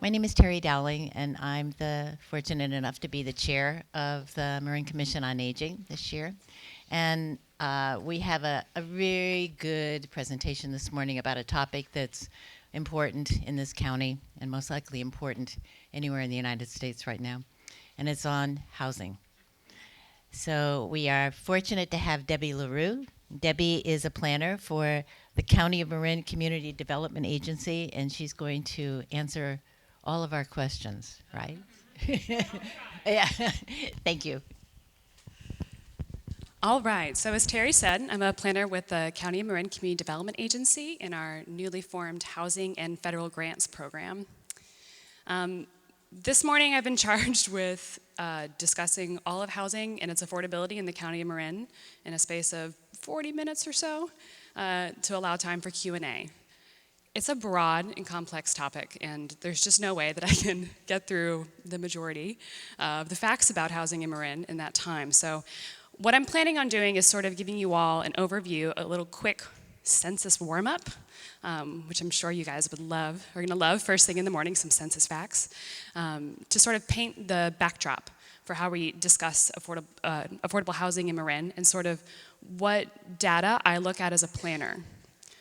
My name is Terry Dowling, and I'm fortunate enough to be the chair of the Marin Commission on Aging this year. And we have a very good presentation this morning about a topic that's important in this county and most likely important anywhere in the United States right now. And it's on housing. So we are fortunate to have Debbie LaRue. Debbie is a planner for the County of Marin Community Development Agency, and she's going to answer all of our questions, right? Yeah, thank you. All right, so as Terry said, I'm a planner with the County of Marin Community Development Agency in our newly formed Housing and Federal Grants Program. This morning I've been charged with discussing all of housing and its affordability in the County of Marin in a space of 40 minutes or so to allow time for Q&A. It's a broad and complex topic, and there's just no way that I can get through the majority of the facts about housing in Marin in that time. So what I'm planning on doing is sort of giving you all an overview, a little quick census warm-up, which I'm sure you guys are gonna love first thing in the morning, some census facts, to sort of paint the backdrop for how we discuss affordable housing in Marin and sort of what data I look at as a planner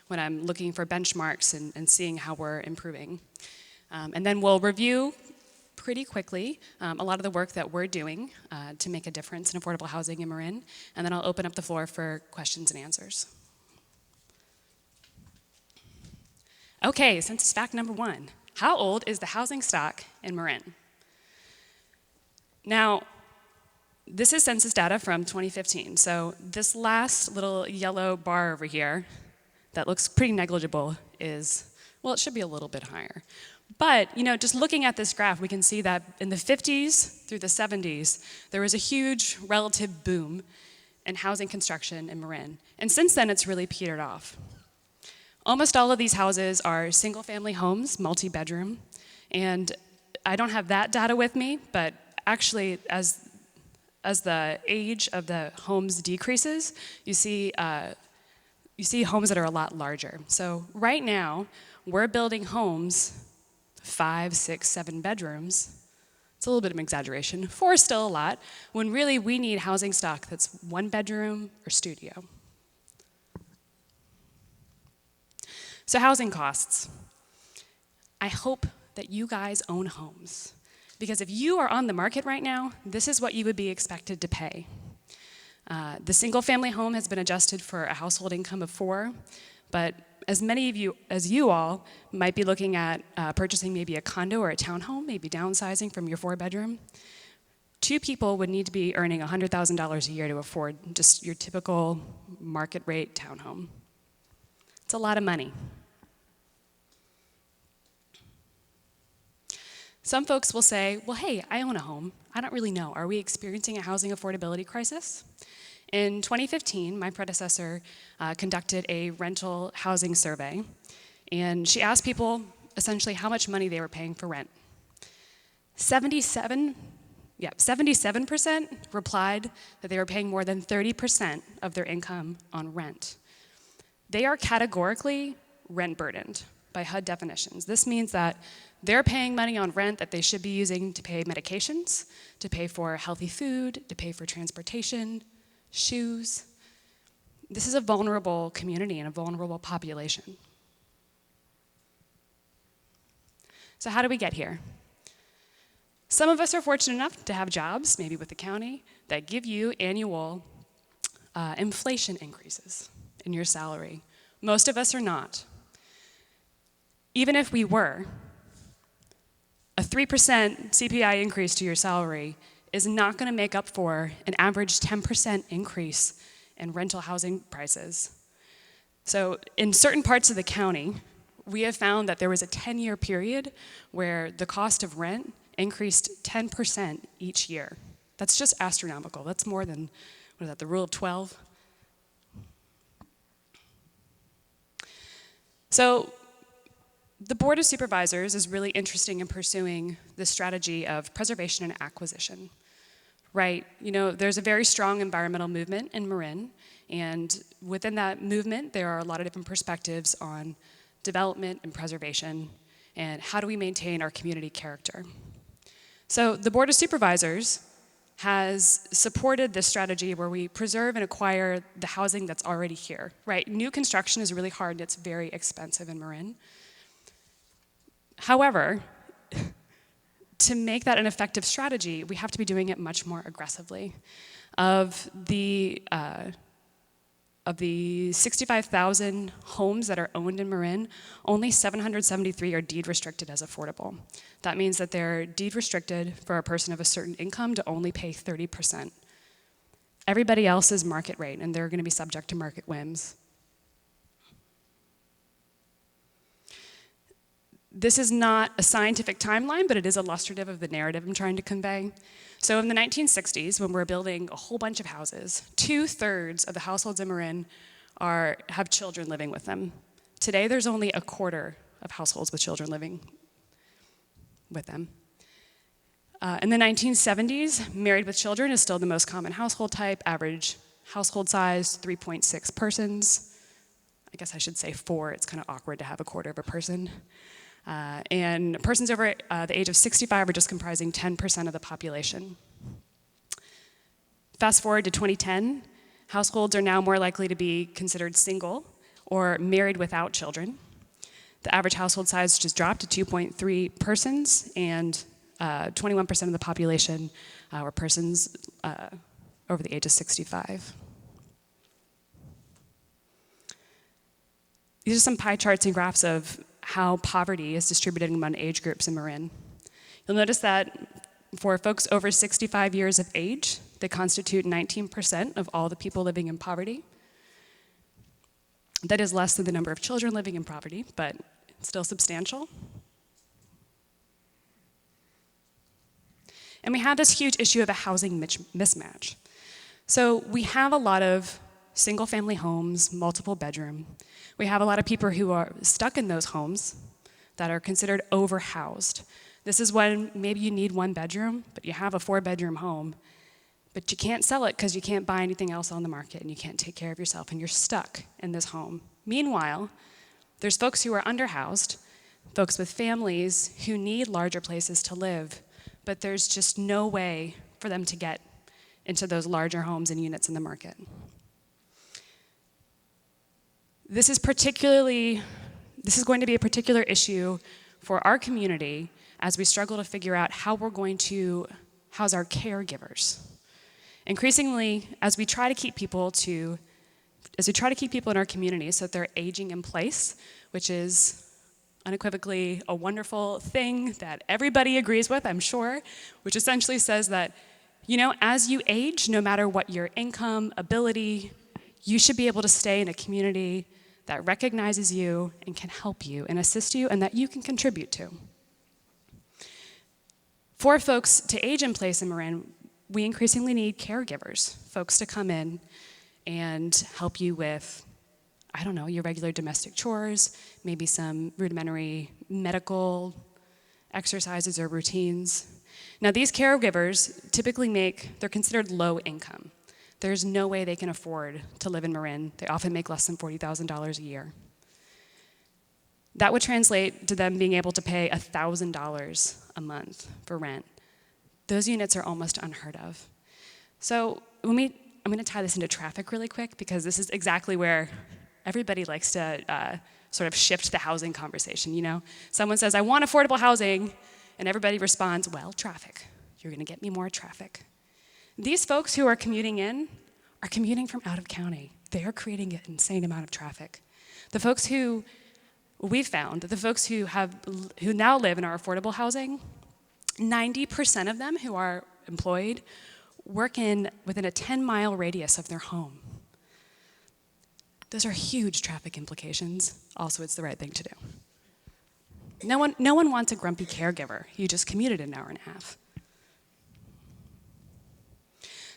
when I'm looking for benchmarks and seeing how we're improving. And then we'll review pretty quickly a lot of the work that we're doing to make a difference in affordable housing in Marin, and then I'll open up the floor for questions and answers. Okay, census fact number 1. How old is the housing stock in Marin? Now, this is census data from 2015, so this last little yellow bar over here that looks pretty negligible is, well, it should be a little bit higher. But, just looking at this graph, we can see that in the 50s through the 70s, there was a huge relative boom in housing construction in Marin. And since then, it's really petered off. Almost all of these houses are single-family homes, multi-bedroom. And I don't have that data with me, but actually, as the age of the homes decreases, you see homes that are a lot larger. So right now, we're building homes 5, 6, 7 bedrooms. It's a little bit of an exaggeration. 4 is still a lot, when really we need housing stock that's 1 bedroom or studio. So housing costs. I hope that you guys own homes, because if you are on the market right now, this is what you would be expected to pay. The single-family home has been adjusted for a household income of 4, but as many of you as you all might be looking at purchasing maybe a condo or a townhome, maybe downsizing from your 4-bedroom, 2 people would need to be earning $100,000 a year to afford just your typical market rate townhome. It's a lot of money. Some folks will say, well, hey, I own a home. I don't really know. Are we experiencing a housing affordability crisis? In 2015, my predecessor conducted a rental housing survey, and she asked people essentially how much money they were paying for rent. 77% replied that they were paying more than 30% of their income on rent. They are categorically rent burdened by HUD definitions. This means that they're paying money on rent that they should be using to pay medications, to pay for healthy food, to pay for transportation, shoes. This is a vulnerable community and a vulnerable population. So how do we get here? Some of us are fortunate enough to have jobs, maybe with the county, that give you annual inflation increases in your salary. Most of us are not. Even if we were, a 3% CPI increase to your salary is not going to make up for an average 10% increase in rental housing prices. So in certain parts of the county, we have found that there was a 10-year period where the cost of rent increased 10% each year. That's just astronomical. That's more than, the rule of 12? So the Board of Supervisors is really interested in pursuing the strategy of preservation and acquisition, right? There's a very strong environmental movement in Marin, and within that movement, there are a lot of different perspectives on development and preservation. And how do we maintain our community character? So the Board of Supervisors has supported this strategy where we preserve and acquire the housing that's already here, right? New construction is really hard and it's very expensive in Marin. However, to make that an effective strategy, we have to be doing it much more aggressively. Of the 65,000 homes that are owned in Marin, only 773 are deed restricted as affordable. That means that they're deed restricted for a person of a certain income to only pay 30%. Everybody else is market rate, and they're going to be subject to market whims. This is not a scientific timeline, but it is illustrative of the narrative I'm trying to convey. So in the 1960s, when we're building a whole bunch of houses, 2/3 of the households in Marin have children living with them. Today, there's only a quarter of households with children living with them. In the 1970s, married with children is still the most common household type. Average household size, 3.6 persons. I guess I should say 4. It's kind of awkward to have a quarter of a person. And persons over the age of 65 are just comprising 10% of the population. Fast forward to 2010, households are now more likely to be considered single or married without children. The average household size just dropped to 2.3 persons, and 21% of the population were persons over the age of 65. These are some pie charts and graphs of how poverty is distributed among age groups in Marin. You'll notice that for folks over 65 years of age, they constitute 19% of all the people living in poverty. That is less than the number of children living in poverty, but still substantial. And we have this huge issue of a housing mismatch. So we have a lot of single-family homes, multiple bedroom. We have a lot of people who are stuck in those homes that are considered overhoused. This is when maybe you need 1 bedroom, but you have a 4-bedroom home, but you can't sell it because you can't buy anything else on the market and you can't take care of yourself and you're stuck in this home. Meanwhile, there's folks who are underhoused, folks with families who need larger places to live, but there's just no way for them to get into those larger homes and units in the market. This is going to be a particular issue for our community as we struggle to figure out how we're going to house our caregivers. Increasingly, as we try to keep people in our community so that they're aging in place, which is unequivocally a wonderful thing that everybody agrees with, I'm sure, which essentially says that, as you age, no matter what your income, ability, you should be able to stay in a community that recognizes you and can help you and assist you and that you can contribute to. For folks to age in place in Marin, we increasingly need caregivers, folks to come in and help you with, your regular domestic chores, maybe some rudimentary medical exercises or routines. Now, these caregivers typically they're considered low income. There's no way they can afford to live in Marin. They often make less than $40,000 a year. That would translate to them being able to pay $1,000 a month for rent. Those units are almost unheard of. So I'm going to tie this into traffic really quick because this is exactly where everybody likes to sort of shift the housing conversation, Someone says, I want affordable housing, and everybody responds, well, traffic. You're going to get me more traffic. These folks who are commuting in are commuting from out of county. They are creating an insane amount of traffic. The folks who we've found, the folks who now live in our affordable housing, 90% of them who are employed work within a 10-mile radius of their home. Those are huge traffic implications. Also, it's the right thing to do. No one wants a grumpy caregiver. You just commuted an hour and a half.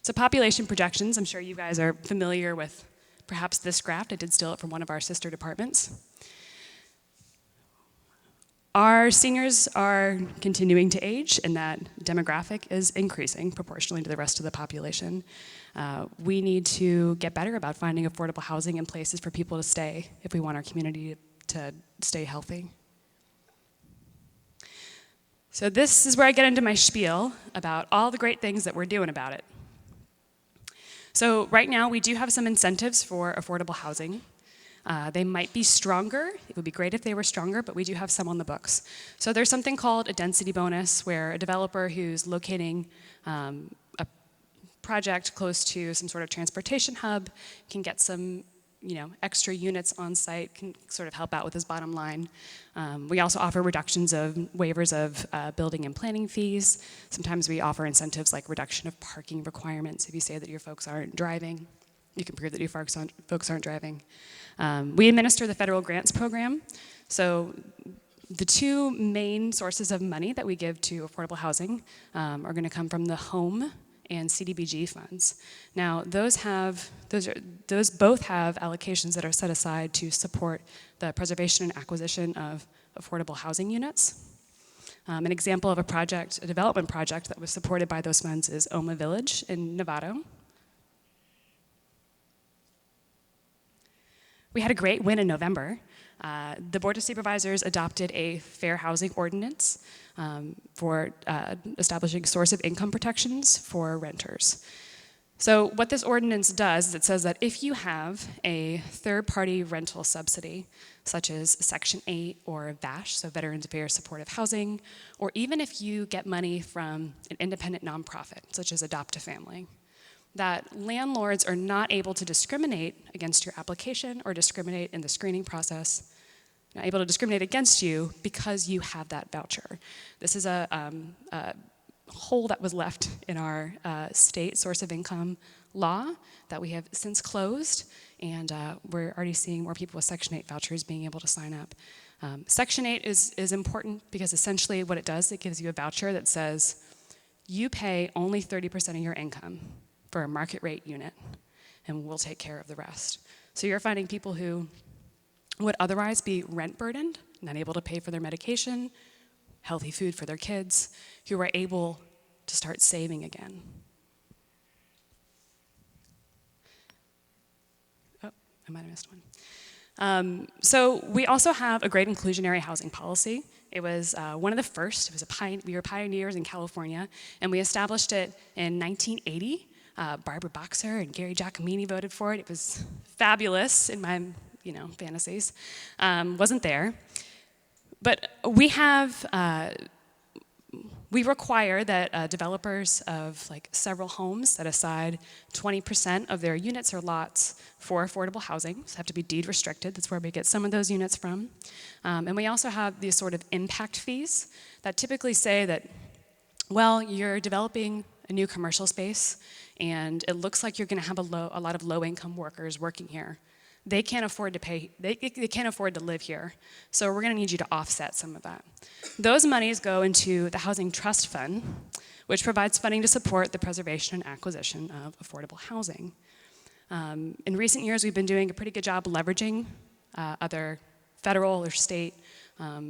So population projections, I'm sure you guys are familiar with perhaps this graph. I did steal it from one of our sister departments. Our seniors are continuing to age, and that demographic is increasing proportionally to the rest of the population. We need to get better about finding affordable housing and places for people to stay if we want our community to stay healthy. So this is where I get into my spiel about all the great things that we're doing about it. So right now we do have some incentives for affordable housing. They might be stronger. It would be great if they were stronger, but we do have some on the books. So there's something called a density bonus, where a developer who's locating a project close to some sort of transportation hub can get some extra units on site, can sort of help out with his bottom line. We also offer reductions of waivers of building and planning fees. Sometimes we offer incentives like reduction of parking requirements. If you say that your folks aren't driving, you can prove that your folks aren't driving. We administer the federal grants program. So the two main sources of money that we give to affordable housing are going to come from the home and CDBG funds. Now, those both have allocations that are set aside to support the preservation and acquisition of affordable housing units. An example of a development project that was supported by those funds is Oma Village in Novato. We had a great win in November. The Board of Supervisors adopted a fair housing ordinance for establishing source of income protections for renters. So what this ordinance does is it says that if you have a third-party rental subsidy, such as Section 8 or VASH, so Veterans Affairs Supportive Housing, or even if you get money from an independent nonprofit, such as Adopt a Family, that landlords are not able to discriminate against your application or discriminate in the screening process, not able to discriminate against you because you have that voucher. This is a hole that was left in our state source of income law that we have since closed, and we're already seeing more people with Section 8 vouchers being able to sign up. Section 8 is important because essentially what it does, it gives you a voucher that says you pay only 30% of your income for a market rate unit, and we'll take care of the rest. So you're finding people who would otherwise be rent burdened, not able to pay for their medication, healthy food for their kids, who are able to start saving again. Oh, I might have missed one. So we also have a great inclusionary housing policy. It was one of the first. We were pioneers in California, and we established it in 1980. Barbara Boxer and Gary Giacomini voted for it. It was fabulous in my fantasies. Wasn't there. But we require that developers of several homes set aside 20% of their units or lots for affordable housing. So have to be deed restricted. That's where we get some of those units from. And we also have these sort of impact fees that typically say that, well, you're developing a new commercial space, and it looks like you're going to have a lot of low-income workers working here. They can't afford to pay. They can't afford to live here. So we're going to need you to offset some of that. Those monies go into the Housing Trust Fund, which provides funding to support the preservation and acquisition of affordable housing. In recent years, we've been doing a pretty good job leveraging other federal or state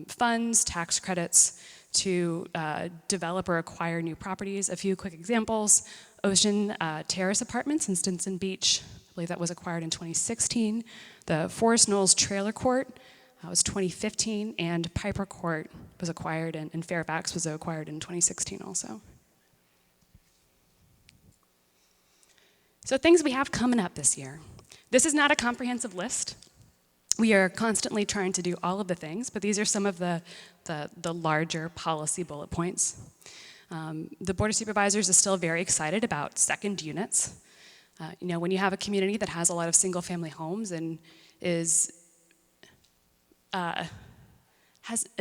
funds, tax credits to develop or acquire new properties. A few quick examples: Ocean Terrace Apartments in Stinson Beach, I believe that was acquired in 2016. The Forest Knolls Trailer Court was 2015, and Piper Court was acquired, and Fairfax was acquired in 2016 also. So things we have coming up this year. This is not a comprehensive list. We are constantly trying to do all of the things, but these are some of the larger policy bullet points. The Board of Supervisors is still very excited about second units. When you have a community that has a lot of single-family homes and has a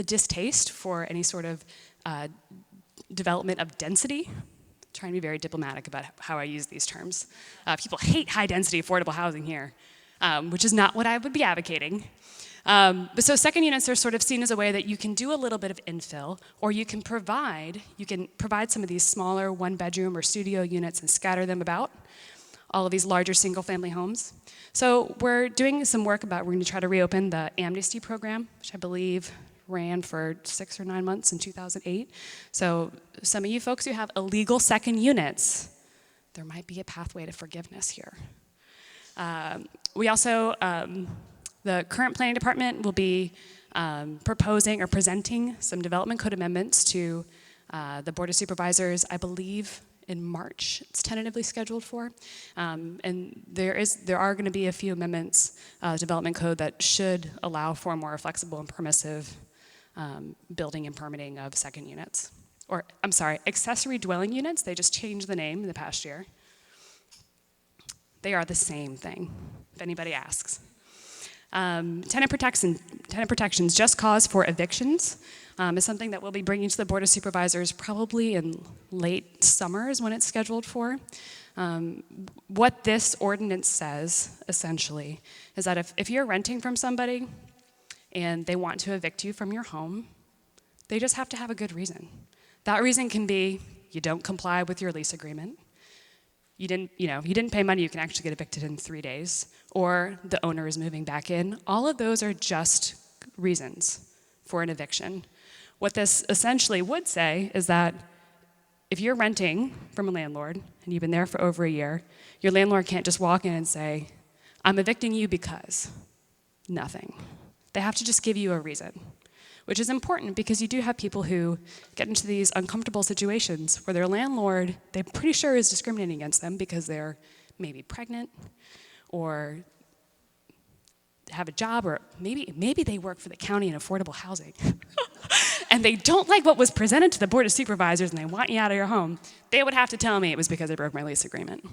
distaste for any sort of development of density, I'm trying to be very diplomatic about how I use these terms. People hate high-density affordable housing here, which is not what I would be advocating. But so second units are sort of seen as a way that you can do a little bit of infill, or you can provide some of these smaller one-bedroom or studio units and scatter them about all of these larger single-family homes. So we're doing some work we're going to try to reopen the amnesty program, which I believe ran for 6 or 9 months in 2008. So some of you folks who have illegal second units, there might be a pathway to forgiveness here. We also The current planning department will be proposing or presenting some development code amendments to the Board of Supervisors, I believe in March, it's tentatively scheduled for. And there are going to be a few amendments to development code that should allow for more flexible and permissive building and permitting of second units. Or, I'm sorry, accessory dwelling units. They just changed the name in the past year. They are the same thing, if anybody asks. Tenant protections, just cause for evictions, is something that we'll be bringing to the Board of Supervisors probably in late summer is when it's scheduled for. What this ordinance says, essentially, is that if you're renting from somebody and they want to evict you from your home, they just have to have a good reason. That reason can be you don't comply with your lease agreement. You didn't pay money, you can actually get evicted in 3 days, or the owner is moving back in. All of those are just reasons for an eviction. What this essentially would say is that if you're renting from a landlord and you've been there for over a year, your landlord can't just walk in and say, I'm evicting you because nothing. They have to just give you a reason, which is important because you do have people who get into these uncomfortable situations where their landlord, they're pretty sure is discriminating against them because they're maybe pregnant or have a job, or maybe they work for the county in affordable housing. And they don't like what was presented to the Board of Supervisors and they want you out of your home. They would have to tell me it was because I broke my lease agreement.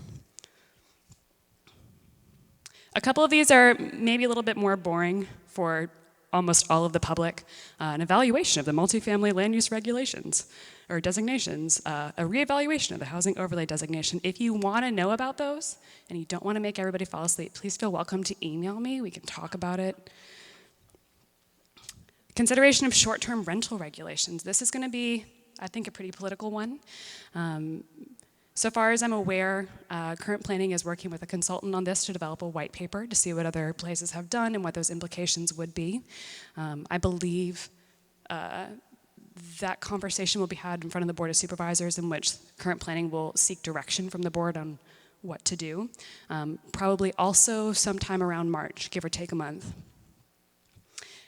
A couple of these are maybe a little bit more boring for almost all of the public. An evaluation of the multifamily land use regulations or designations, a reevaluation of the housing overlay designation. If you want to know about those and you don't want to make everybody fall asleep, please feel welcome to email me. We can talk about it. Consideration of short-term rental regulations. This is going to be, I think, a pretty political one. So far as I'm aware, current planning is working with a consultant on this to develop a white paper to see what other places have done and what those implications would be. I believe that conversation will be had in front of the Board of Supervisors, in which current planning will seek direction from the board on what to do. Probably also sometime around March, give or take a month.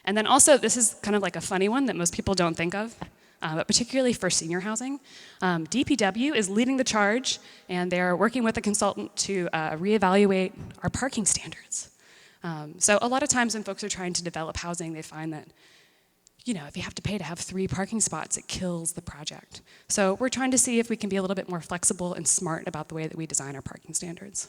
And then also, this is kind of like a funny one that most people don't think of. But particularly for senior housing. DPW is leading the charge, and they're working with a consultant to reevaluate our parking standards. So a lot of times when folks are trying to develop housing, they find that, if you have to pay to have 3 parking spots, it kills the project. So we're trying to see if we can be a little bit more flexible and smart about the way that we design our parking standards.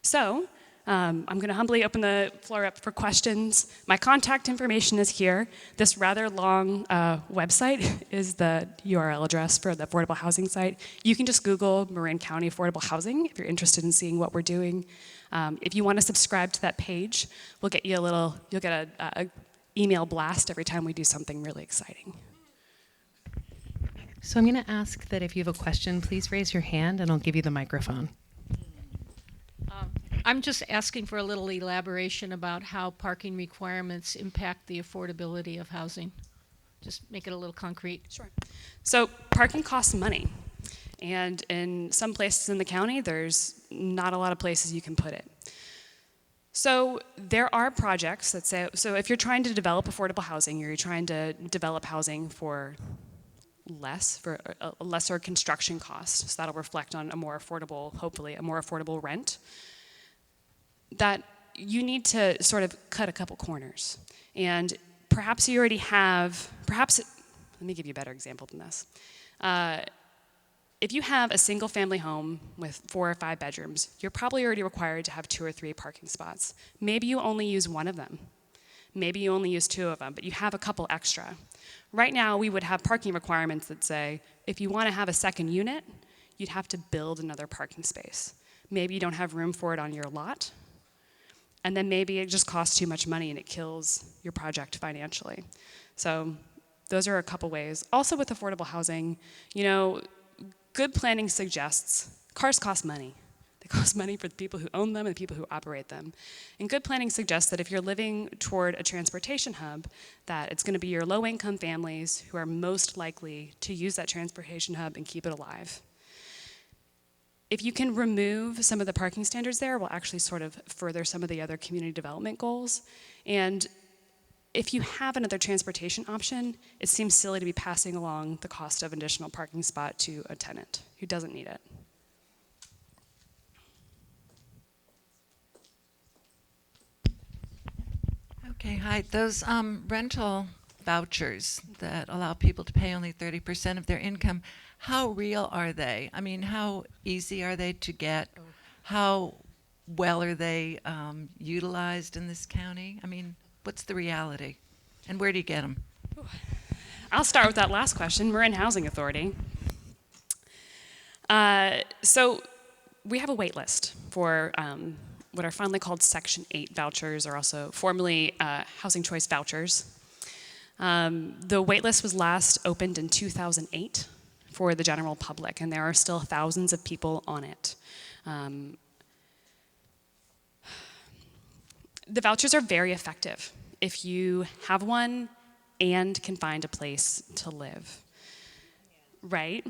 So, I'm going to humbly open the floor up for questions. My contact information is here. This rather long website is the URL address for the affordable housing site. You can just Google Marin County Affordable Housing if you're interested in seeing what we're doing. If you want to subscribe to that page, we'll get you you'll get a email blast every time we do something really exciting. So I'm going to ask that if you have a question, please raise your hand and I'll give you the microphone. I'm just asking for a little elaboration about how parking requirements impact the affordability of housing. Just make it a little concrete. Sure. So parking costs money. And in some places in the county, there's not a lot of places you can put it. So there are projects that say, so if you're trying to develop affordable housing, or you're trying to develop housing for a lesser construction cost, so that'll reflect on a more affordable, hopefully a more affordable rent, that you need to sort of cut a couple corners. And perhaps you already have, let me give you a better example than this. If you have a single family home with 4 or 5 bedrooms, you're probably already required to have 2 or 3 parking spots. Maybe you only use 1 of them. Maybe you only use 2 of them, but you have a couple extra. Right now, we would have parking requirements that say, if you want to have a second unit, you'd have to build another parking space. Maybe you don't have room for it on your lot, and then maybe it just costs too much money and it kills your project financially. So those are a couple ways. Also with affordable housing, good planning suggests cars cost money. They cost money for the people who own them and the people who operate them. And good planning suggests that if you're living toward a transportation hub, that it's going to be your low-income families who are most likely to use that transportation hub and keep it alive. if you can remove some of the parking standards there, will actually sort of further some of the other community development goals. And if you have another transportation option, it seems silly to be passing along the cost of an additional parking spot to a tenant who doesn't need it. Okay, hi. Those rental vouchers that allow people to pay only 30% of their income, how real are they? I mean, how easy are they to get? How well are they utilized in this county? I mean, what's the reality? And where do you get them? I'll start with that last question, Marin Housing Authority. So we have a wait list for what are finally called Section 8 vouchers, or also formerly Housing Choice vouchers. The wait list was last opened in 2008 for the general public, and there are still thousands of people on it. The vouchers are very effective if you have one and can find a place to live, right?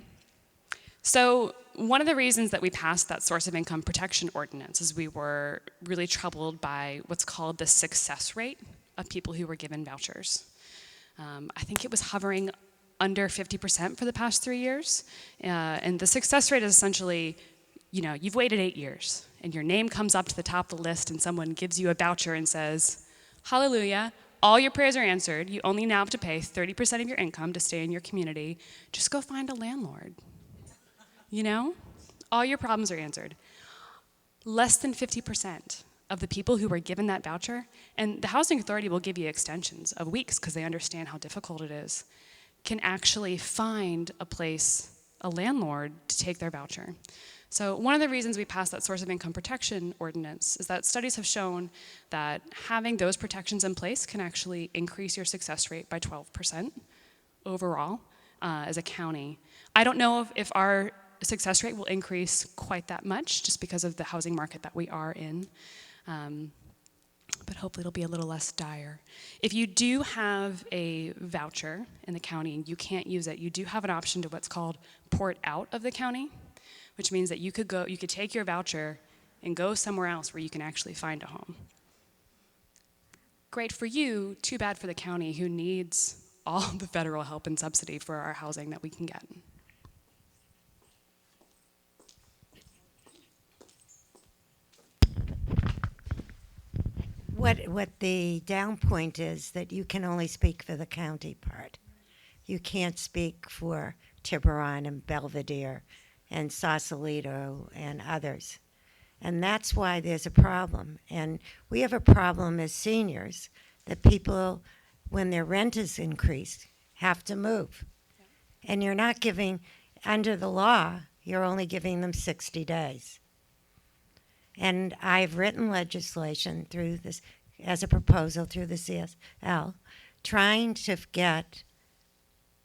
So one of the reasons that we passed that source of income protection ordinance is we were really troubled by what's called the success rate of people who were given vouchers. I think it was hovering under 50% for the past 3 years. And the success rate is essentially, you know, you've waited 8 years and your name comes up to the top of the list and someone gives you a voucher and says, hallelujah, all your prayers are answered. You only now have to pay 30% of your income to stay in your community. Just go find a landlord. You know, all your problems are answered. Less than 50% of the people who were given that voucher, and the housing authority will give you extensions of weeks because they understand how difficult it is, can actually find a place, a landlord, to take their voucher. So one of the reasons we passed that source of income protection ordinance is that studies have shown that having those protections in place can actually increase your success rate by 12% overall as a county. I don't know if our success rate will increase quite that much just because of the housing market that we are in. But hopefully it'll be a little less dire. If you do have a voucher in the county and you can't use it, you do have an option to what's called port out of the county, which means that you could take your voucher and go somewhere else where you can actually find a home. Great for you, too bad for the county who needs all the federal help and subsidy for our housing that we can get. What the down point is that you can only speak for the county part. You can't speak for Tiburon and Belvedere and Sausalito and others. And that's why there's a problem. And we have a problem as seniors that people, when their rent is increased, have to move. And you're not giving, under the law, you're only giving them 60 days. And I've written legislation through this, as a proposal through the CSL, trying to get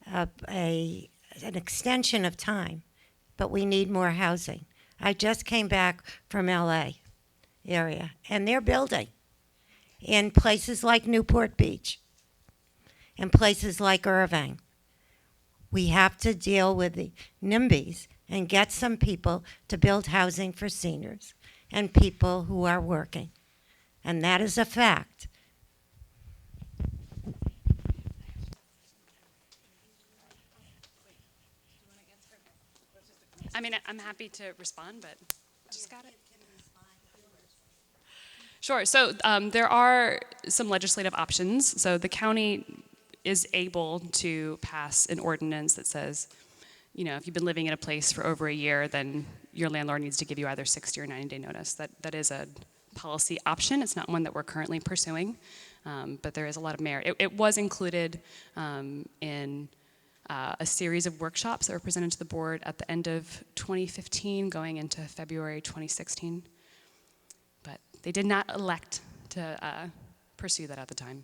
an extension of time, but we need more housing. I just came back from LA area, and they're building in places like Newport Beach, in places like Irving. We have to deal with the NIMBYs and get some people to build housing for seniors and people who are working. And that is a fact. I mean, I'm happy to respond, but just got it. Sure. So there are some legislative options. So the county is able to pass an ordinance that says, you know, if you've been living in a place for over a year, then your landlord needs to give you either 60 or 90-day notice. That is a policy option. It's not one that we're currently pursuing, but there is a lot of merit. It was included in a series of workshops that were presented to the board at the end of 2015 going into February 2016. But they did not elect to pursue that at the time.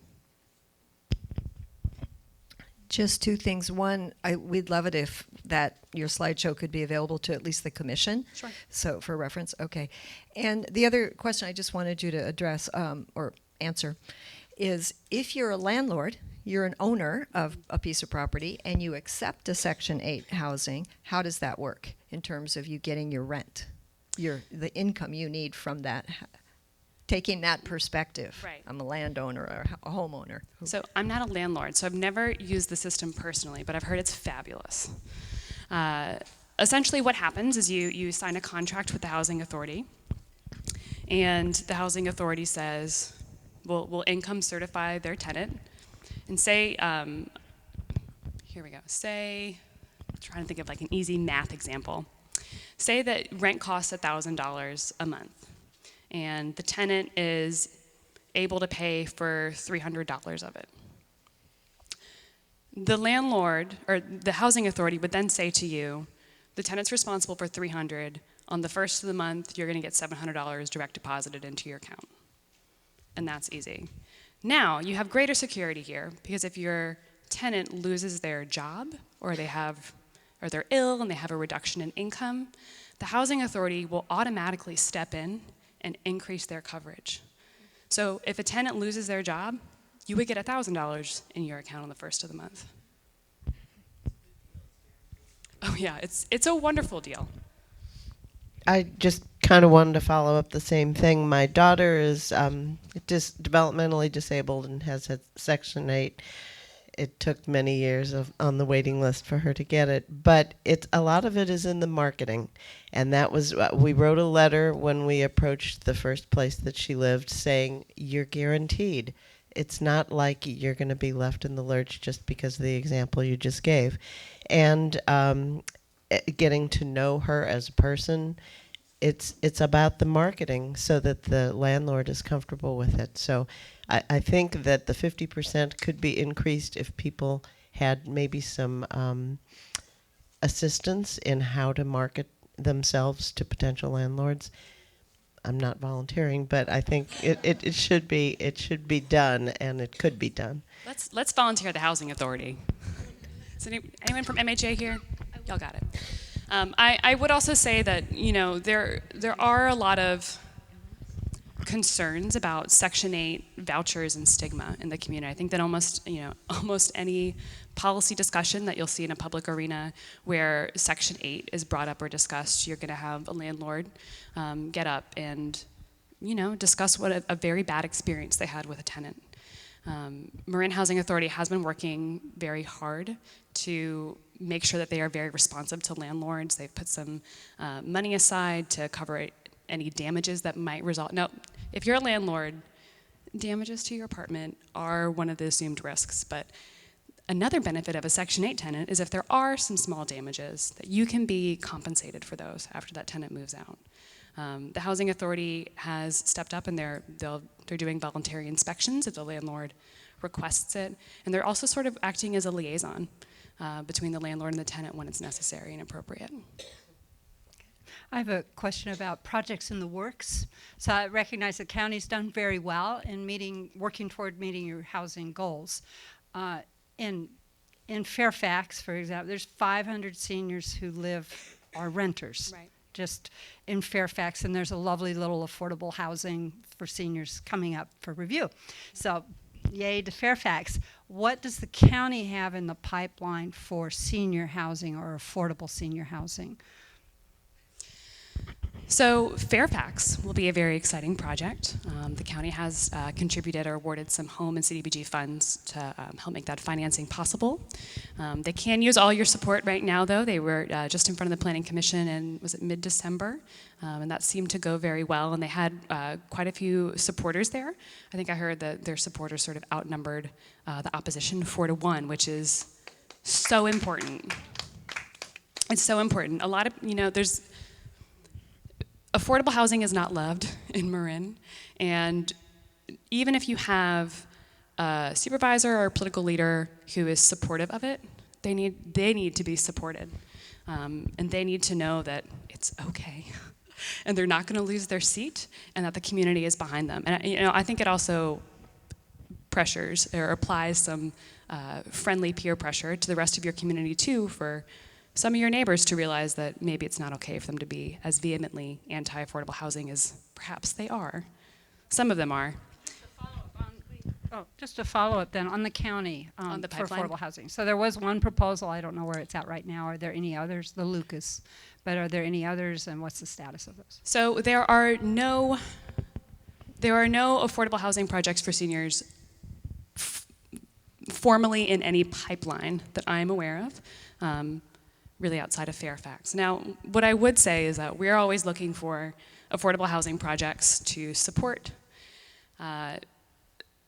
Just two things. One, we'd love it if that your slideshow could be available to at least the commission. Sure. So for reference, okay. And the other question I just wanted you to address or answer is if you're a landlord, you're an owner of a piece of property, and you accept a Section 8 housing, how does that work in terms of you getting your rent? the income you need from that, taking that perspective. Right. I'm a landowner or a homeowner. So I'm not a landlord, so I've never used the system personally, but I've heard it's fabulous. Essentially what happens is you sign a contract with the housing authority, and the housing authority says, will income certify their tenant, and say, here we go, say, I'm trying to think of like an easy math example. Say that rent costs $1,000 a month, and the tenant is able to pay for $300 of it. The landlord, or the housing authority, would then say to you, the tenant's responsible for $300. On the first of the month, you're going to get $700 direct deposited into your account. And that's easy. Now, you have greater security here, because if your tenant loses their job, or they're ill and they have a reduction in income, the housing authority will automatically step in and increase their coverage. So if a tenant loses their job, you would get $1,000 in your account on the first of the month. Oh yeah, it's a wonderful deal. I just kind of wanted to follow up the same thing. My daughter is developmentally disabled and has a Section 8. It took many years on the waiting list for her to get it, but a lot of it is in the marketing. And that was, we wrote a letter when we approached the first place that she lived saying, you're guaranteed. It's not like you're going to be left in the lurch just because of the example you just gave. And getting to know her as a person, it's about the marketing so that the landlord is comfortable with it. So I think that the 50% could be increased if people had maybe some assistance in how to market themselves to potential landlords. I'm not volunteering, but I think it should be done, and it could be done. Let's volunteer at the housing authority. Is anyone from MHA here? Y'all got it. I would also say that there are a lot of concerns about Section 8 vouchers and stigma in the community. I think that almost any policy discussion that you'll see in a public arena where Section 8 is brought up or discussed, you're going to have a landlord get up and discuss what a very bad experience they had with a tenant. Marin Housing Authority has been working very hard to make sure that they are very responsive to landlords. They've put some money aside to cover any damages that might result. Now, if you're a landlord, damages to your apartment are one of the assumed risks, but another benefit of a Section 8 tenant is if there are some small damages, that you can be compensated for those after that tenant moves out. The Housing Authority has stepped up, and they're doing voluntary inspections if the landlord requests it, and they're also sort of acting as a liaison between the landlord and the tenant when it's necessary and appropriate. I have a question about projects in the works. So I recognize the county's done very well in working toward meeting your housing goals. In Fairfax, for example, there's 500 seniors who are renters. Right. Just in Fairfax, and there's a lovely little affordable housing for seniors coming up for review. So yay to Fairfax. What does the county have in the pipeline for senior housing or affordable senior housing? So Fairfax will be a very exciting project. The county has contributed or awarded some home and CDBG funds to help make that financing possible. They can use all your support right now, though. They were just in front of the Planning Commission in, was it mid-December? And that seemed to go very well, and they had quite a few supporters there. I think I heard that their supporters sort of outnumbered the opposition 4-1, which is so important. It's so important. A lot of, affordable housing is not loved in Marin, and even if you have a supervisor or a political leader who is supportive of it, they need to be supported, and they need to know that it's okay, and they're not going to lose their seat, and that the community is behind them. And I think it also pressures or applies some friendly peer pressure to the rest of your community too, for some of your neighbors to realize that maybe it's not okay for them to be as vehemently anti-affordable housing as perhaps they are. Some of them are. Oh, just a follow-up then on the county On the for pipeline? affordable housing. So there was one proposal. I don't know where it's at right now. Are there any others? The Lucas, but are there any others, and what's the status of those? So there are no affordable housing projects for seniors formally in any pipeline that I'm aware of, really outside of Fairfax. Now, what I would say is that we're always looking for affordable housing projects to support.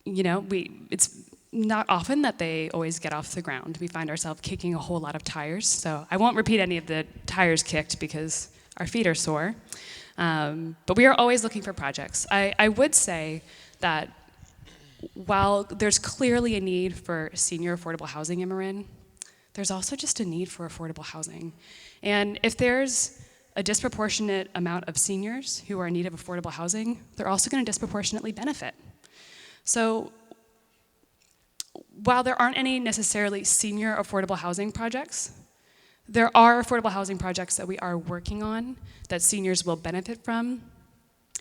It's not often that they always get off the ground. We find ourselves kicking a whole lot of tires. So I won't repeat any of the tires kicked because our feet are sore. But we are always looking for projects. I would say that while there's clearly a need for senior affordable housing in Marin, there's also just a need for affordable housing. And if there's a disproportionate amount of seniors who are in need of affordable housing, they're also going to disproportionately benefit. So while there aren't any necessarily senior affordable housing projects, there are affordable housing projects that we are working on that seniors will benefit from.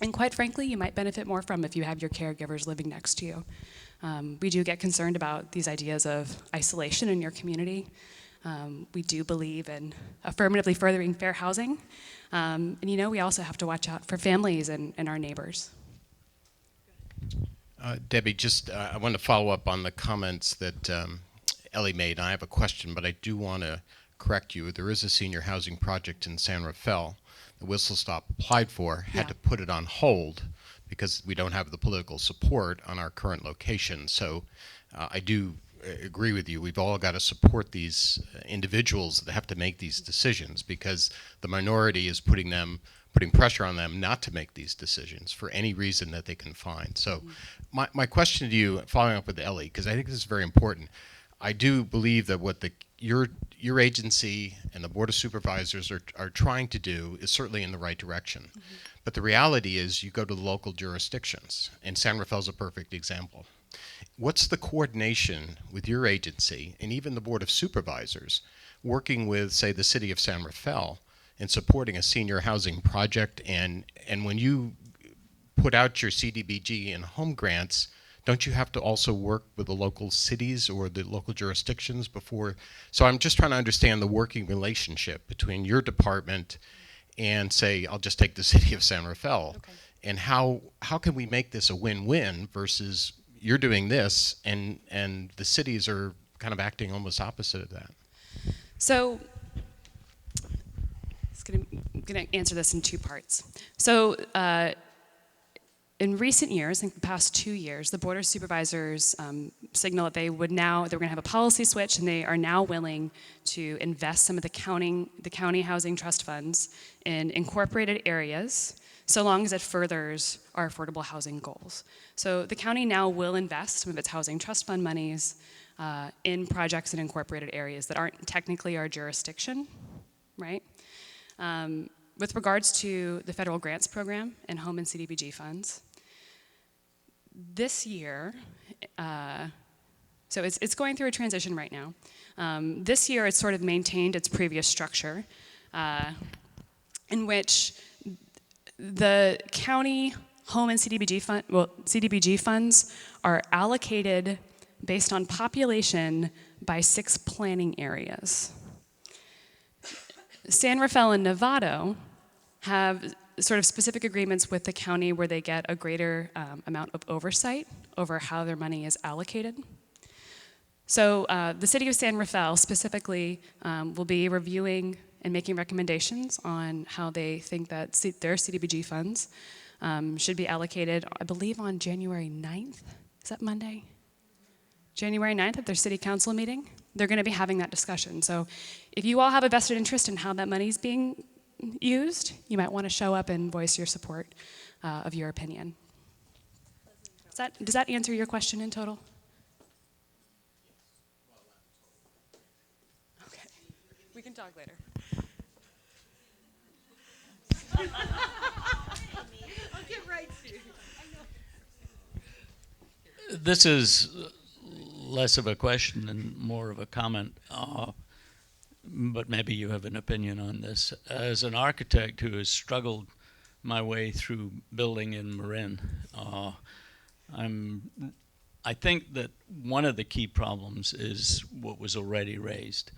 And quite frankly, you might benefit more from if you have your caregivers living next to you. We do get concerned about these ideas of isolation in your community. We do believe in affirmatively furthering fair housing. And we also have to watch out for families and our neighbors. Debbie, I want to follow up on the comments that Ellie made. I have a question, but I do want to correct you. There is a senior housing project in San Rafael that Whistle Stop applied for, had to put it on hold because we don't have the political support on our current location. So I do agree with you. We've all got to support these individuals that have to make these decisions because the minority is putting pressure on them not to make these decisions for any reason that they can find. So my question to you, following up with Ellie, because I think this is very important, I do believe that what your agency and the Board of Supervisors are trying to do is certainly in the right direction. Mm-hmm. But the reality is you go to the local jurisdictions, and San Rafael is a perfect example. What's the coordination with your agency and even the Board of Supervisors working with, say, the City of San Rafael in supporting a senior housing project? And when you put out your CDBG and home grants, don't you have to also work with the local cities or the local jurisdictions before? So I'm just trying to understand the working relationship between your department and, say, I'll just take the City of San Rafael. Okay. And how can we make this a win-win versus you're doing this and the cities are kind of acting almost opposite of that? So I'm going to answer this in two parts. So in recent years, I think the past 2 years, the Board of Supervisors signaled that they were going to have a policy switch, and they are now willing to invest some of the county housing trust funds in incorporated areas, so long as it furthers our affordable housing goals. So the county now will invest some of its housing trust fund monies in projects in incorporated areas that aren't technically our jurisdiction, right? With regards to the federal grants program and home and CDBG funds, this year, so it's going through a transition right now. This year, it's sort of maintained its previous structure, in which the county home and CDBG funds are allocated based on population by 6 planning areas. San Rafael and Novato have sort of specific agreements with the county where they get a greater amount of oversight over how their money is allocated. So the city of San Rafael specifically will be reviewing and making recommendations on how they think that their CDBG funds should be allocated, I believe on January 9th. Is that Monday? January 9th at their city council meeting. They're going to be having that discussion. So if you all have a vested interest in how that money is being used, you might want to show up and voice your support of your opinion. Does that answer your question in total? Okay. We can talk later. I'll get right to you. This is less of a question and more of a comment, but maybe you have an opinion on this. As an architect who has struggled my way through building in Marin, I'm I think that one of the key problems is what was already raised.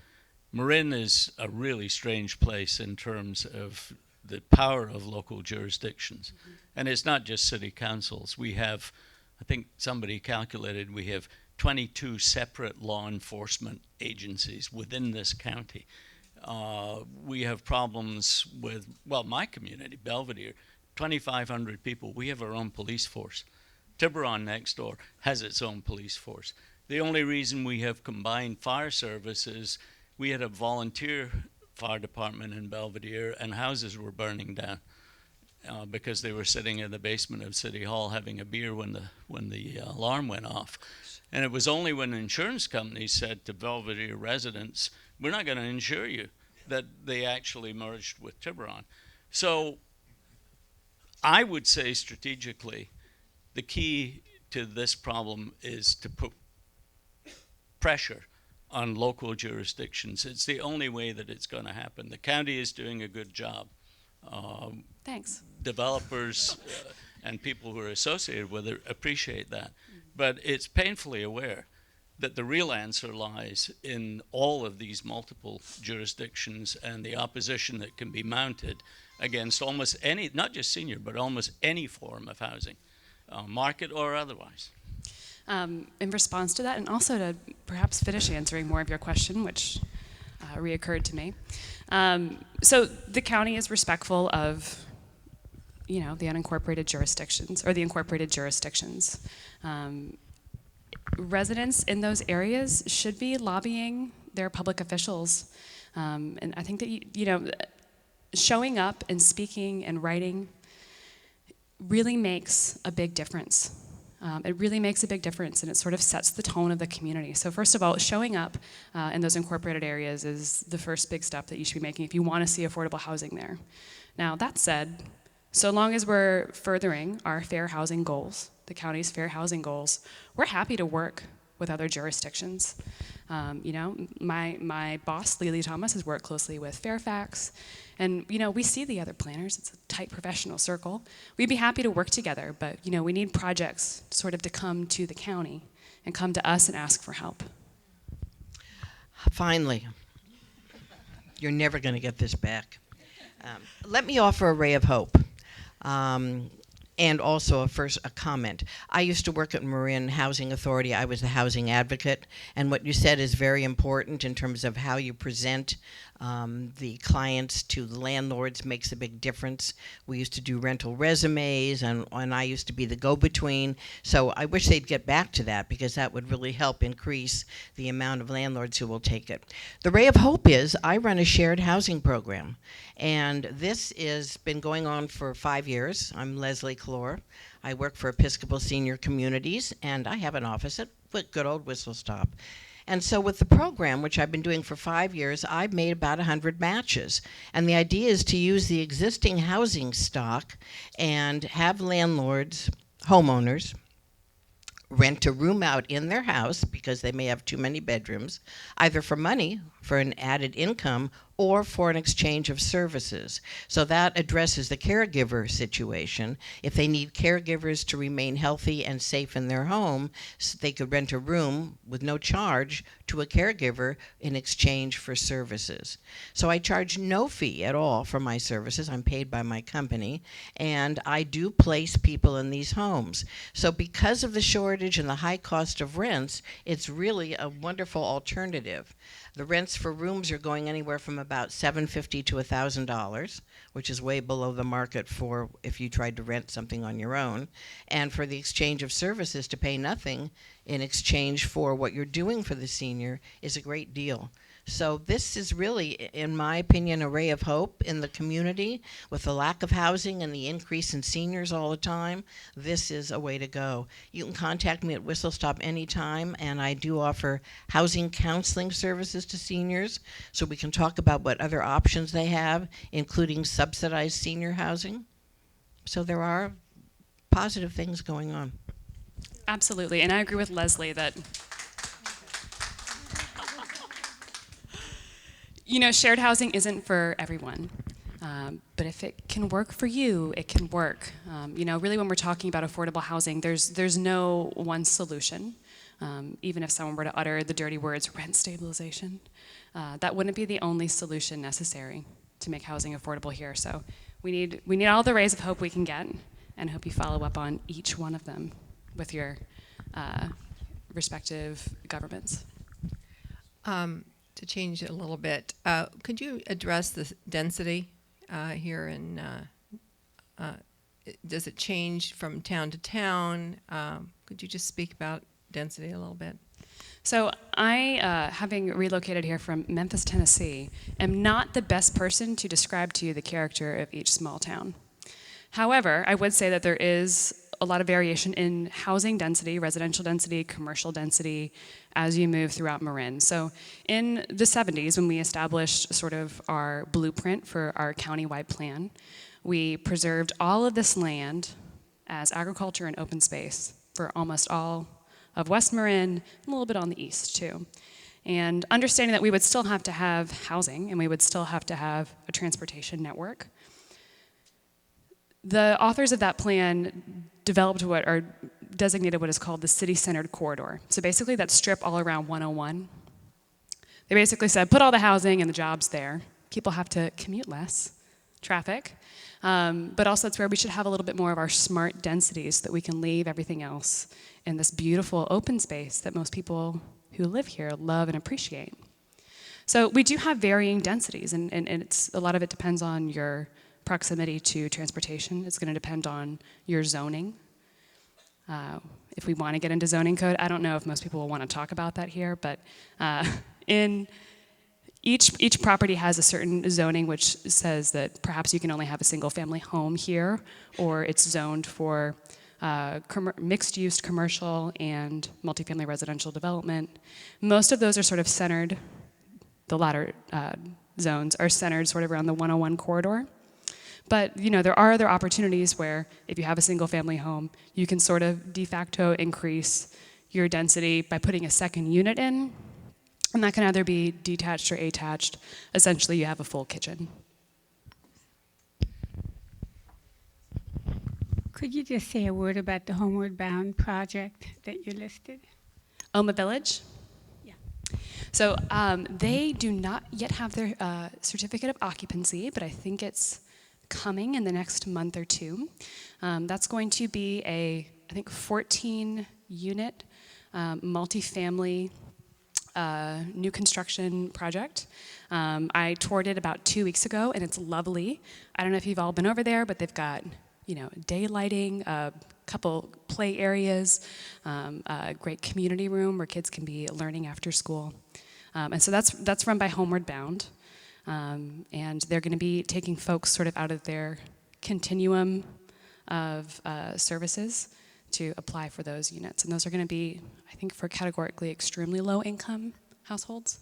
Marin is a really strange place in terms of the power of local jurisdictions. And it's not just city councils. We have, I think somebody calculated, we have 22 separate law enforcement agencies within this county. We have problems with, well, my community, Belvedere, 2,500 people. We have our own police force. Tiburon next door has its own police force. The only reason we have combined fire services, we had a volunteer fire department in Belvedere and houses were burning down because they were sitting in the basement of City Hall having a beer when the alarm went off. And it was only when insurance companies said to Belvedere residents, we're not going to insure you, that they actually merged with Tiburon. So I would say strategically, the key to this problem is to put pressure on local jurisdictions. It's the only way that it's going to happen. The county is doing a good job. Thanks. Developers and people who are associated with it appreciate that. But it's painfully aware that the real answer lies in all of these multiple jurisdictions and the opposition that can be mounted against almost any, not just senior, but almost any form of housing, market or otherwise. In response to that, and also to perhaps finish answering more of your question, which reoccurred to me. So the county is respectful of, the unincorporated jurisdictions, or the incorporated jurisdictions. Residents in those areas should be lobbying their public officials. And I think that, showing up and speaking and writing really makes a big difference. It really makes a big difference, and it sort of sets the tone of the community. So first of all, showing up in those incorporated areas is the first big step that you should be making if you want to see affordable housing there. Now, that said, so long as we're furthering our fair housing goals, the county's fair housing goals, we're happy to work with other jurisdictions. My boss, Lily Thomas, has worked closely with Fairfax, and we see the other planners. It's a tight professional circle. We'd be happy to work together, but we need projects sort of to come to the county and come to us and ask for help. Finally, you're never going to get this back. Let me offer a ray of hope. And also a comment. I used to work at Marin Housing Authority. I was the housing advocate, and what you said is very important in terms of how you present the clients to the landlords makes a big difference. We used to do rental resumes, and I used to be the go-between. So I wish they'd get back to that, because that would really help increase the amount of landlords who will take it. The ray of hope is I run a shared housing program, and this has been going on for 5 years. I'm Leslie Clore. I work for Episcopal Senior Communities, and I have an office at good old Whistle Stop. And so with the program, which I've been doing for 5 years, I've made about 100 matches. And the idea is to use the existing housing stock and have landlords, homeowners, rent a room out in their house because they may have too many bedrooms, either for money, for an added income, or for an exchange of services. So that addresses the caregiver situation. If they need caregivers to remain healthy and safe in their home, so they could rent a room with no charge to a caregiver in exchange for services. So I charge no fee at all for my services. I'm paid by my company, and I do place people in these homes. So because of the shortage and the high cost of rents, it's really a wonderful alternative. The rents for rooms are going anywhere from about $750 to $1,000, which is way below the market for if you tried to rent something on your own. And for the exchange of services, to pay nothing in exchange for what you're doing for the senior is a great deal. So this is really, in my opinion, a ray of hope in the community. With the lack of housing and the increase in seniors all the time, this is a way to go. You can contact me at Whistle Stop anytime, and I do offer housing counseling services to seniors, so we can talk about what other options they have, including subsidized senior housing. So there are positive things going on. Absolutely, and I agree with Leslie that shared housing isn't for everyone. But if it can work for you, it can work. Really when we're talking about affordable housing, there's no one solution. Even if someone were to utter the dirty words rent stabilization, that wouldn't be the only solution necessary to make housing affordable here. So we need all the rays of hope we can get, and hope you follow up on each one of them with your respective governments. To change it a little bit, could you address the density here in, does it change from town to town? Could you just speak about density a little bit? So I, having relocated here from Memphis, Tennessee, am not the best person to describe to you the character of each small town. However, I would say that there is a lot of variation in housing density, residential density, commercial density, as you move throughout Marin. So in the 70s, when we established sort of our blueprint for our countywide plan, we preserved all of this land as agriculture and open space for almost all of West Marin, and a little bit on the east too. And understanding that we would still have to have housing and we would still have to have a transportation network, the authors of that plan developed designated what is called the city-centered corridor. So basically that strip all around 101. They basically said, put all the housing and the jobs there. People have to commute less, traffic, but also it's where we should have a little bit more of our smart densities so that we can leave everything else in this beautiful open space that most people who live here love and appreciate. So we do have varying densities, and a lot of it depends on your proximity to transportation. It's going to depend on your zoning. If we want to get into zoning code, I don't know if most people will want to talk about that here, but in each property has a certain zoning which says that perhaps you can only have a single family home here, or it's zoned for mixed-use commercial and multifamily residential development. Most of those are sort of centered, the latter zones are centered sort of around the 101 corridor. But there are other opportunities where if you have a single family home, you can sort of de facto increase your density by putting a second unit in, and that can either be detached or attached. Essentially, you have a full kitchen. Could you just say a word about the Homeward Bound project that you listed? Oma Village? Yeah. So they do not yet have their certificate of occupancy, but I think it's coming in the next month or two. That's going to be I think 14 unit multifamily new construction project. I toured it about 2 weeks ago, and it's lovely. I don't know if you've all been over there, but they've got daylighting, a couple play areas, a great community room where kids can be learning after school. And so that's run by Homeward Bound. And they're going to be taking folks sort of out of their continuum of services to apply for those units. And those are going to be, I think, for categorically extremely low income households.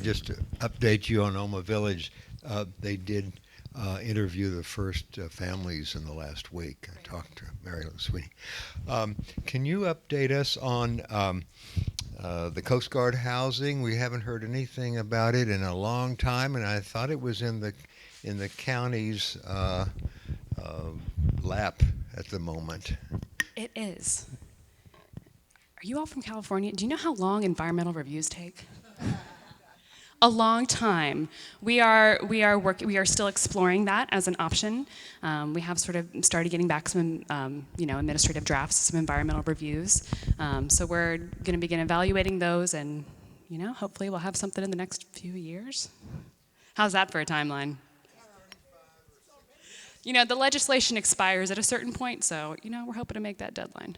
Just to update you on Oma Village, they did interview the first families in the last week. I talked to Marin Sweeney. Can you update us on the Coast Guard housing? We haven't heard anything about it in a long time, and I thought it was in the county's lap at the moment. It is. Are you all from California? Do you know how long environmental reviews take? A long time. We are still exploring that as an option. We have sort of started getting back some administrative drafts, some environmental reviews. So we're going to begin evaluating those, and hopefully we'll have something in the next few years. How's that for a timeline? The legislation expires at a certain point, so we're hoping to make that deadline.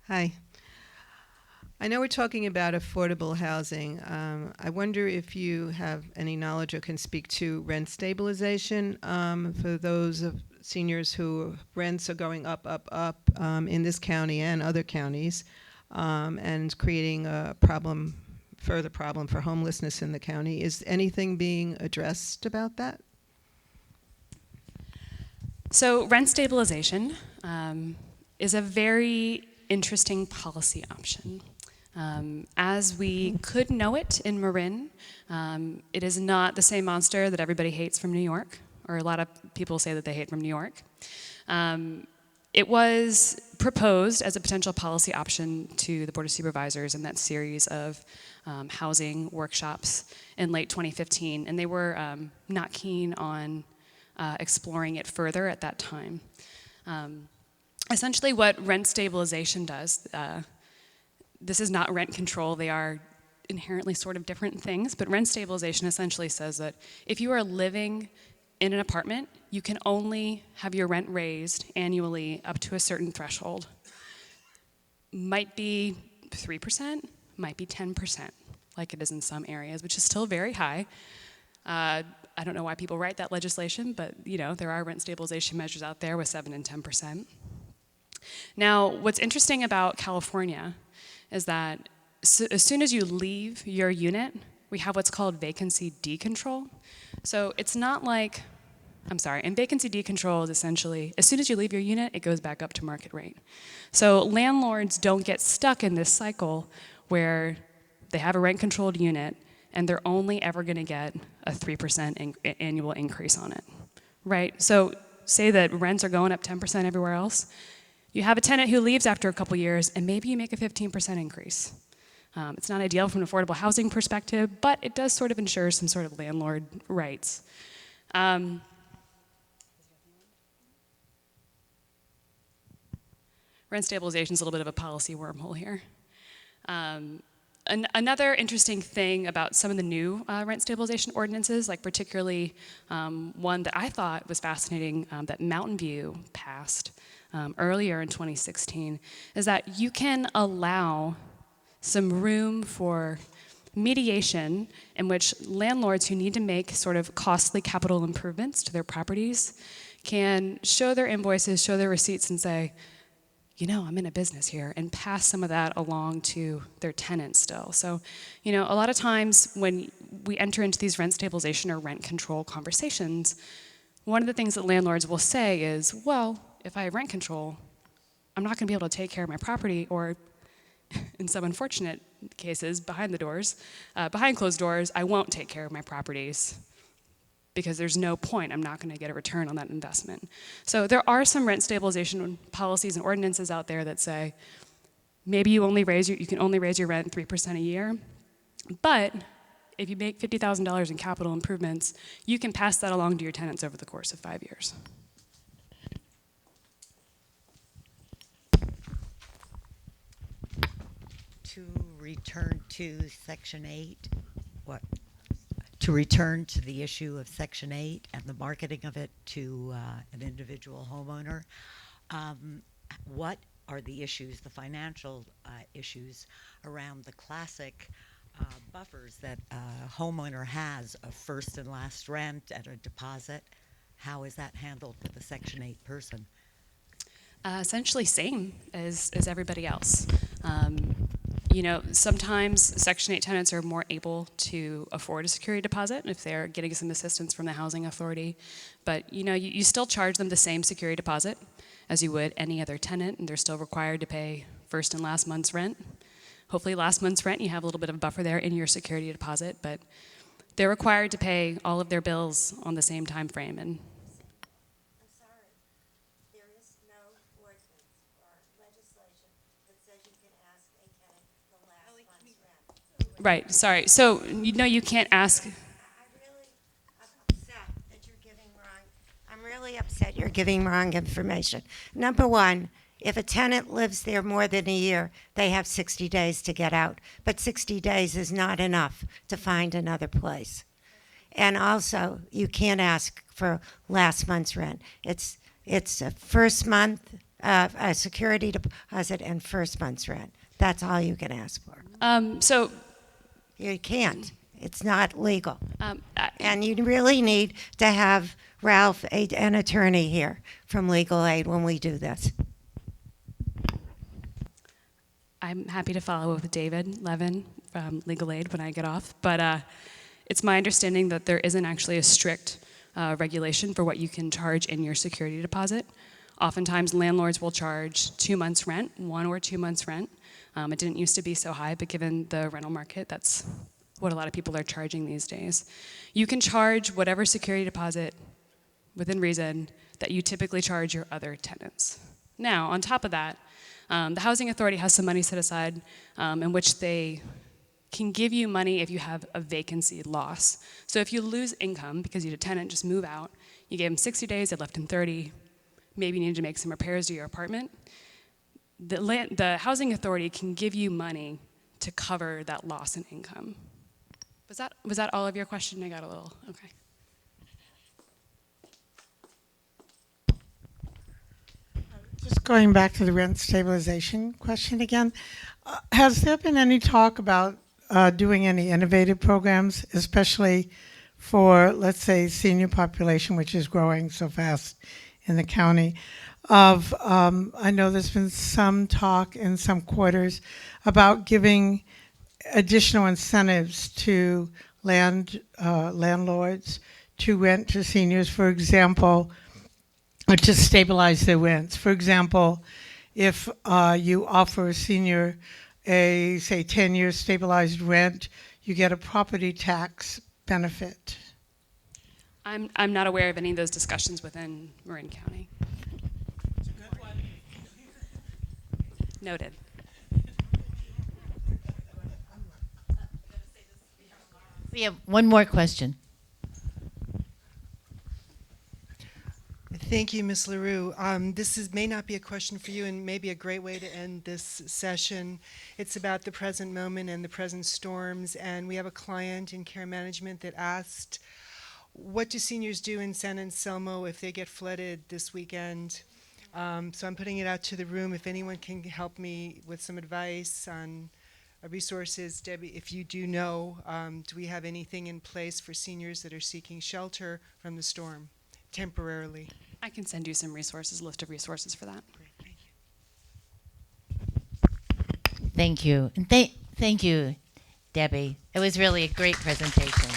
Hi. I know we're talking about affordable housing. I wonder if you have any knowledge or can speak to rent stabilization for those of seniors who rents are going up in this county and other counties. and creating a further problem for homelessness in the county. Is anything being addressed about that? So rent stabilization is a very interesting policy option. As we could know it in Marin, it is not the same monster that everybody hates from New York, or a lot of people say that they hate from New York. It was proposed as a potential policy option to the Board of Supervisors in that series of housing workshops in late 2015, and they were not keen on exploring it further at that time. Essentially what rent stabilization does, this is not rent control, they are inherently sort of different things, but rent stabilization essentially says that if you are living in an apartment, you can only have your rent raised annually up to a certain threshold. Might be 3%, might be 10%, like it is in some areas, which is still very high. I don't know why people write that legislation, but there are rent stabilization measures out there with 7 and 10%. Now, what's interesting about California is that as soon as you leave your unit, we have what's called vacancy decontrol. So it's not like, and vacancy decontrol is essentially, as soon as you leave your unit, it goes back up to market rate. So landlords don't get stuck in this cycle where they have a rent-controlled unit and they're only ever going to get a 3% annual increase on it, right? So say that rents are going up 10% everywhere else. You have a tenant who leaves after a couple years, and maybe you make a 15% increase. It's not ideal from an affordable housing perspective, but it does sort of ensure some sort of landlord rights. Rent stabilization is a little bit of a policy wormhole here. Another interesting thing about some of the new rent stabilization ordinances, like particularly one that I thought was fascinating that Mountain View passed earlier in 2016, is that you can allow some room for mediation in which landlords who need to make sort of costly capital improvements to their properties can show their invoices, show their receipts, and say, I'm in a business here, and pass some of that along to their tenants still. So, a lot of times when we enter into these rent stabilization or rent control conversations, one of the things that landlords will say is, well, if I have rent control, I'm not going to be able to take care of my property, or in some unfortunate cases, behind closed doors, I won't take care of my properties because there's no point. I'm not going to get a return on that investment. So there are some rent stabilization policies and ordinances out there that say maybe you can only raise your rent 3% a year, but if you make $50,000 in capital improvements, you can pass that along to your tenants over the course of 5 years. To return to Section 8, to return to the issue of Section 8 and the marketing of it to an individual homeowner, what are the issues, the financial issues around the classic buffers that a homeowner has of first and last rent and a deposit? How is that handled for the Section 8 person? Essentially same as everybody else. Sometimes Section 8 tenants are more able to afford a security deposit if they're getting some assistance from the housing authority. But, you still charge them the same security deposit as you would any other tenant, and they're still required to pay first and last month's rent. Hopefully last month's rent, you have a little bit of a buffer there in your security deposit, but they're required to pay all of their bills on the same time frame. And right, sorry. So, you can't ask. I'm really upset you're giving wrong information. Number one, if a tenant lives there more than a year, they have 60 days to get out. But 60 days is not enough to find another place. And also, you can't ask for last month's rent. It's a first month, a security deposit and first month's rent. That's all you can ask for. So you can't. It's not legal. And you really need to have Ralph, an attorney here from Legal Aid when we do this. I I'm happy to follow up with David Levin from Legal Aid when I get off, but it's my understanding that there isn't actually a strict regulation for what you can charge in your security deposit. Oftentimes, landlords will charge 2 months' rent, 1 or 2 months' rent. It didn't used to be so high, but given the rental market, that's what a lot of people are charging these days. You can charge whatever security deposit within reason that you typically charge your other tenants. Now, on top of that, the Housing Authority has some money set aside in which they can give you money if you have a vacancy loss. So if you lose income because you had a tenant just move out, you gave them 60 days, they left in 30, maybe you needed to make some repairs to your apartment, the Housing Authority can give you money to cover that loss in income. Was that all of your question? I got a little, okay. Just going back to the rent stabilization question again, has there been any talk about doing any innovative programs, especially for, let's say, senior population, which is growing so fast in the county? I know there's been some talk in some quarters about giving additional incentives to landlords to rent to seniors, for example, or to stabilize their rents. For example, if you offer a senior a, say, 10-year stabilized rent, you get a property tax benefit. I'm not aware of any of those discussions within Marin County. Noted. We have one more question. Thank you, Ms. LaRue. This may not be a question for you and maybe a great way to end this session. It's about the present moment and the present storms, and we have a client in care management that asked, what do seniors do in San Anselmo if they get flooded this weekend? So I'm putting it out to the room. If anyone can help me with some advice on resources. Debbie, if you do know, do we have anything in place for seniors that are seeking shelter from the storm temporarily? I can send you some resources, a list of resources for that. Great, thank you. Thank you. And thank you, Debbie. It was really a great presentation.